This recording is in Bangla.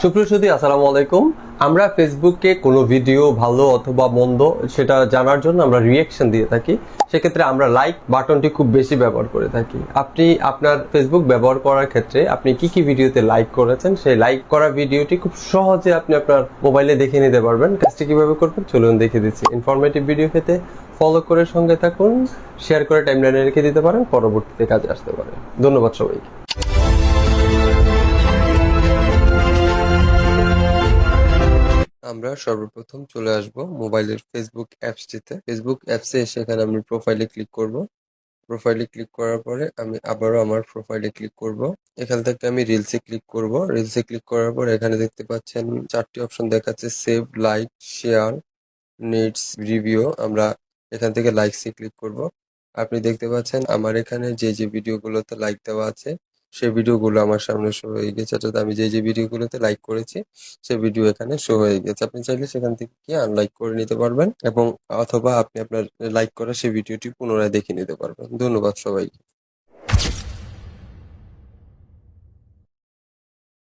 সুপ্রিয় সুধী, আসসালামু আলাইকুম। আমরা ফেসবুকে কোনো ভিডিও ভালো অথবা মন্দ সেটা জানার জন্য আমরা রিয়েকশন দিয়ে থাকি। সেক্ষেত্রে আমরা লাইক বাটনটি খুব বেশি ব্যবহার করে থাকি। আপনি আপনার ফেসবুক ব্যবহার করার ক্ষেত্রে আপনি কি কি ভিডিওতে লাইক করেছেন, সেই লাইক করা ভিডিওটি খুব সহজে আপনি আপনার মোবাইলে দেখে নিতে পারবেন। কাজটি কিভাবে করবেন চলুন দেখে দিচ্ছি। ইনফরমেটিভ ভিডিও পেতে ফলো করে সঙ্গে থাকুন, শেয়ার করে টাইমলাইনে রেখে দিতে পারেন, পরবর্তীতে কাজে আসতে পারে। ধন্যবাদ সবাইকে। আমরা সর্বপ্রথম চলে আসব মোবাইলের ফেসবুক অ্যাপসটিতে। ফেসবুক অ্যাপসে এসে এখানে আমি প্রোফাইলে ক্লিক করব। প্রোফাইলে ক্লিক করার পরে আমি আবারও আমার প্রোফাইলে ক্লিক করব। এখান থেকে আমি রিলসে ক্লিক করব। রিলসে ক্লিক করার পর এখানে দেখতে পাচ্ছেন 4টি অপশন দেখাচ্ছে: save, like, share, needs, review. আমরা এখান থেকে লাইকসে ক্লিক করব। আপনি দেখতে পাচ্ছেন আমার এখানে যে ভিডিওগুলোতে লাইক দেওয়া আছে সেই ভিডিওগুলো আমার সামনে শো হয়ে গেছে, অর্থাৎ আমি যে ভিডিওগুলোতে লাইক করেছি সেই ভিডিও এখানে শো হয়ে গেছে। আপনি চাইলে সেখান থেকে কি আনলাইক করে নিতে পারবেন এবং অথবা আপনি আপনার লাইক করা সেই ভিডিওটি পুনরায় দেখে নিতে পারবেন। ধন্যবাদ সবাইকে।